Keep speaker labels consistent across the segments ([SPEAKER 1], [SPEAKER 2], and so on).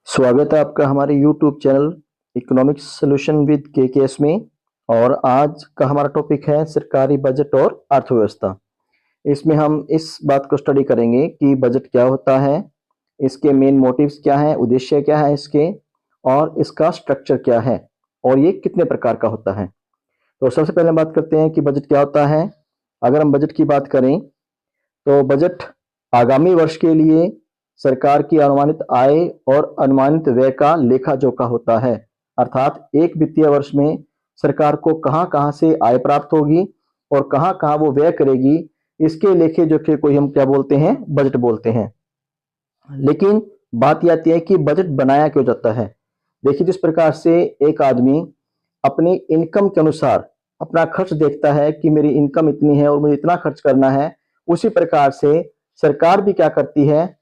[SPEAKER 1] स्वागत है आपका हमारे YouTube channel economics solution with KKS में। और आज का हमारा टॉपिक है सरकारी बजट और अर्थव्यवस्था। इसमें हम इस बात को स्टडी करेंगे कि बजट क्या होता है, इसके मेन मोटिव्स क्या हैं, उद्देश्य क्या है इसके, और इसका स्ट्रक्चर क्या है और ये कितने प्रकार का होता है। तो सबसे पहले बात करते हैं कि बजट क्या होता है। अगर हम बजट की बात करें तो बजट आगामी वर्ष के लिए सरकार की अनुमानित आय और अनुमानित व्यय का लेखा जोखा होता है। अर्थात एक वित्तीय वर्ष में सरकार को कहां कहां से आय प्राप्त होगी और कहां कहां वो व्यय करेगी, इसके लेखे जोखे को हम क्या बोलते हैं, बजट बोलते हैं। लेकिन बात यह आती है कि बजट बनाया क्यों जाता है। देखिए, जिस प्रकार से एक आदमी अपनी इनकम के अनुसार अपना खर्च देखता है कि मेरी इनकम इतनी है और मुझे इतना खर्च करना है, उसी प्रकार से सरकार भी क्या करती है,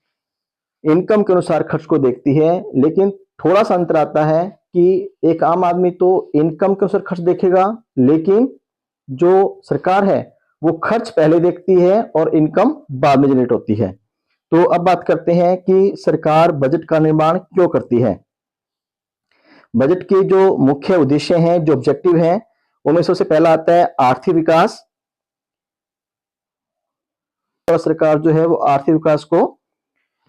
[SPEAKER 1] इनकम के अनुसार खर्च को देखती है। लेकिन थोड़ा सा अंतर आता है कि एक आम आदमी तो इनकम के अनुसार खर्च देखेगा, लेकिन जो सरकार है वो खर्च पहले देखती है और इनकम बाद में जनरेट होती है। तो अब बात करते हैं कि सरकार बजट का निर्माण क्यों करती है। बजट के जो मुख्य उद्देश्य हैं, जो ऑब्जेक्टिव हैं, उनमें सबसे पहला आता है आर्थिक विकास। सरकार जो है वो आर्थिक विकास को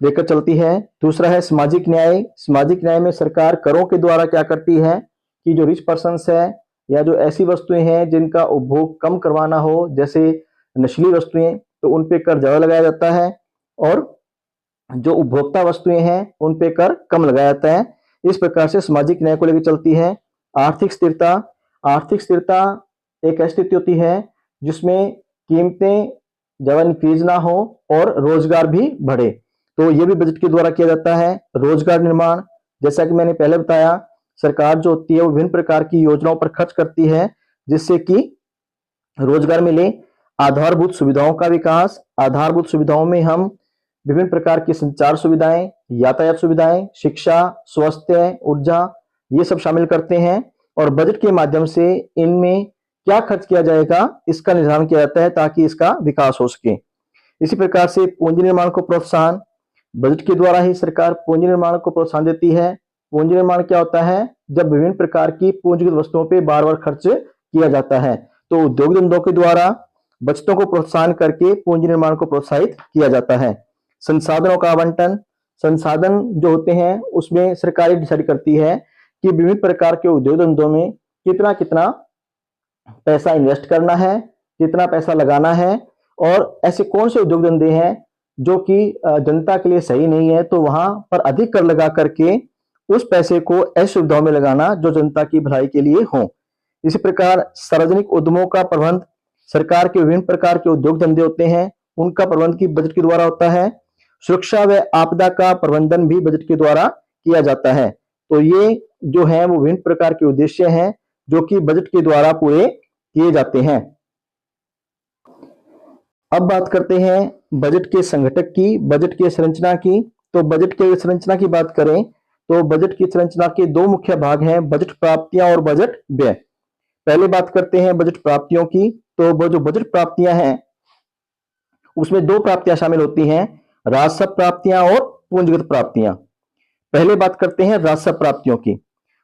[SPEAKER 1] लेकर चलती है। दूसरा है सामाजिक न्याय। सामाजिक न्याय में सरकार करों के द्वारा क्या करती है कि जो रिच पर्सन्स है या जो ऐसी वस्तुएं हैं जिनका उपभोग कम करवाना हो, जैसे नशीली वस्तुएं, तो उन पे कर ज्यादा लगाया जाता है और जो उपभोक्ता वस्तुएं हैं उन पे कर कम लगाया जाता है। इस प्रकार से सामाजिक न्याय को लेकर चलती है। आर्थिक स्थिरता। आर्थिक स्थिरता एक ऐसी स्थिति होती है जिसमें कीमतें ज्यादा इंक्रीज ना हो और रोजगार भी बढ़े, तो ये भी बजट के द्वारा किया जाता है। रोजगार निर्माण, जैसा कि मैंने पहले बताया, सरकार जो होती है वो विभिन्न प्रकार की योजनाओं पर खर्च करती है जिससे कि रोजगार मिले। आधारभूत सुविधाओं का विकास। आधारभूत सुविधाओं में हम विभिन्न प्रकार की संचार सुविधाएं, यातायात सुविधाएं, शिक्षा, स्वास्थ्य, ऊर्जा, ये सब शामिल करते हैं। और बजट के माध्यम से इनमें क्या खर्च किया जाएगा इसका निर्धारण किया जाता है ताकि इसका विकास हो सके। इसी प्रकार से पूंजी निर्माण को प्रोत्साहन। बजट के द्वारा ही सरकार पूंजी निर्माण को प्रोत्साहन देती है। पूंजी निर्माण क्या होता है, जब विभिन्न प्रकार की पूंजीगत वस्तुओं पर बार बार खर्च किया जाता है, तो उद्योग धंधों के द्वारा बचतों को प्रोत्साहन करके पूंजी निर्माण को प्रोत्साहित किया जाता है। संसाधनों का आवंटन। संसाधन जो होते हैं उसमें सरकार डिसाइड करती है कि विभिन्न प्रकार के उद्योग धंधों में कितना कितना पैसा इन्वेस्ट करना है, कितना पैसा लगाना है, और ऐसे कौन से उद्योग धंधे हैं जो कि जनता के लिए सही नहीं है, तो वहां पर अधिक कर लगा करके उस पैसे को ऐसी सुविधाओं में लगाना जो जनता की भलाई के लिए हो। इसी प्रकार सार्वजनिक उद्यमों का प्रबंध। सरकार के विभिन्न प्रकार के उद्योग धंधे होते हैं, उनका प्रबंध की बजट के द्वारा होता है। सुरक्षा व आपदा का प्रबंधन भी बजट के द्वारा किया जाता है। तो ये जो है वो विभिन्न प्रकार के उद्देश्य हैं जो कि बजट के द्वारा पूरे किए जाते हैं। अब बात करते हैं बजट के संघटक की, बजट की संरचना की। तो बजट के संरचना की बात करें तो बजट की संरचना के दो मुख्य भाग हैं, बजट प्राप्तियां और बजट व्यय। पहले बात करते हैं बजट प्राप्तियों की। तो वो जो बजट प्राप्तियां हैं उसमें दो प्राप्तियां शामिल होती हैं, राजस्व प्राप्तियां और पूंजीगत प्राप्तियां। पहले बात करते हैं राजस्व प्राप्तियों की।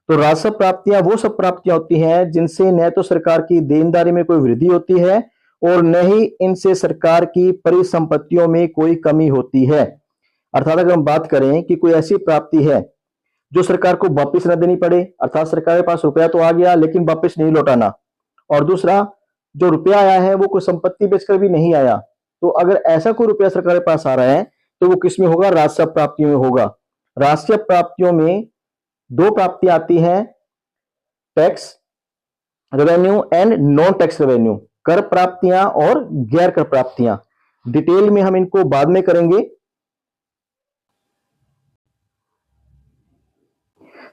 [SPEAKER 1] तो राजस्व प्राप्तियां वो सब प्राप्तियां होती हैं जिनसे न तो सरकार की देनदारी में कोई वृद्धि होती है और न ही इनसे सरकार की परिसंपत्तियों में कोई कमी होती है। अर्थात अगर हम बात करें कि कोई ऐसी प्राप्ति है जो सरकार को वापस न देनी पड़े, अर्थात सरकार के पास रुपया तो आ गया लेकिन वापस नहीं लौटाना, और दूसरा जो रुपया आया है वो कोई संपत्ति बेचकर भी नहीं आया, तो अगर ऐसा कोई रुपया सरकार के पास आ रहा है तो वो किस में होगा, राजस्व प्राप्तियों में होगा। राजस्व प्राप्तियों में दो प्राप्तियां आती हैं, tax revenue and non tax revenue, कर प्राप्तियां और गैर कर प्राप्तियां। डिटेल में हम इनको बाद में करेंगे।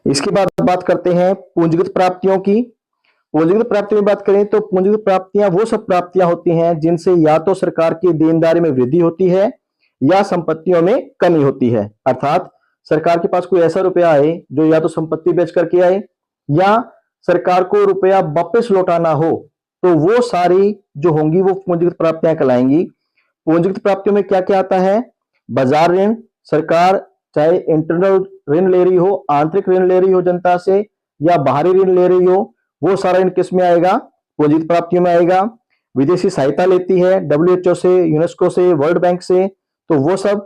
[SPEAKER 1] इसके बाद बात करते हैं पूंजीगत प्राप्तियों की। पूंजीगत प्राप्तियों में बात करें तो पूंजीगत प्राप्तियां वो सब प्राप्तियां होती हैं जिनसे या तो सरकार की देनदारी में वृद्धि होती है या संपत्तियों में कमी होती है। अर्थात सरकार के पास कोई ऐसा रुपया आए जो या तो संपत्ति बेच करके आए या सरकार को रुपया वापस लौटाना हो, तो वो सारी जो होंगी वो पूंजीगत प्राप्तियां कहलाएंगी। पूंजीगत प्राप्तियों में क्या क्या आता है, बाजार ऋण। सरकार चाहे इंटरनल ऋण ले रही हो, आंतरिक ऋण ले रही हो जनता से, या बाहरी ऋण ले रही हो, वो सारा ऋण किस में आएगा? पूंजीगत प्राप्तियों में आएगा। विदेशी सहायता लेती है WHO से, यूनेस्को से, वर्ल्ड बैंक से, तो वो सब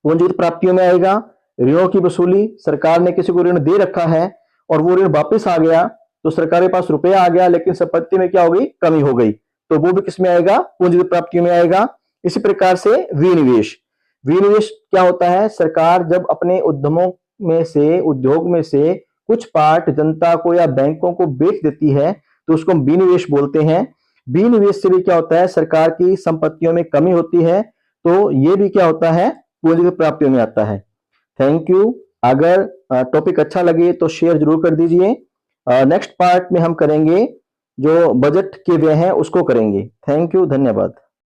[SPEAKER 1] पूंजीगत प्राप्तियों में आएगा। ऋणों की वसूली, सरकार ने किसी को ऋण दे रखा है और वो ऋण वापस आ गया, तो सरकार के पास रुपया आ गया लेकिन संपत्ति में क्या हो गई? कमी हो गई, तो वो भी किसमें आएगा? पूंजीगत प्राप्तियों में आएगा। इसी प्रकार से विनिवेश, विनिवेश क्या होता है? सरकार जब अपने उद्यमों में से, उद्योग में से कुछ पार्ट जनता को या बैंकों को बेच देती है, तो उसको हम विनिवेश बोलते हैं। विनिवेश से भी क्या होता है? सरकार की संपत्तियों में कमी होती है, तो ये भी क्या होता है? पूंजीगत प्राप्तियों में आता है। Thank you. अगर टॉपिक अच्छा लगे तो शेयर जरूर कर दीजिए। नेक्स्ट पार्ट में हम करेंगे जो बजट के व्यय हैं उसको करेंगे। थैंक यू, धन्यवाद।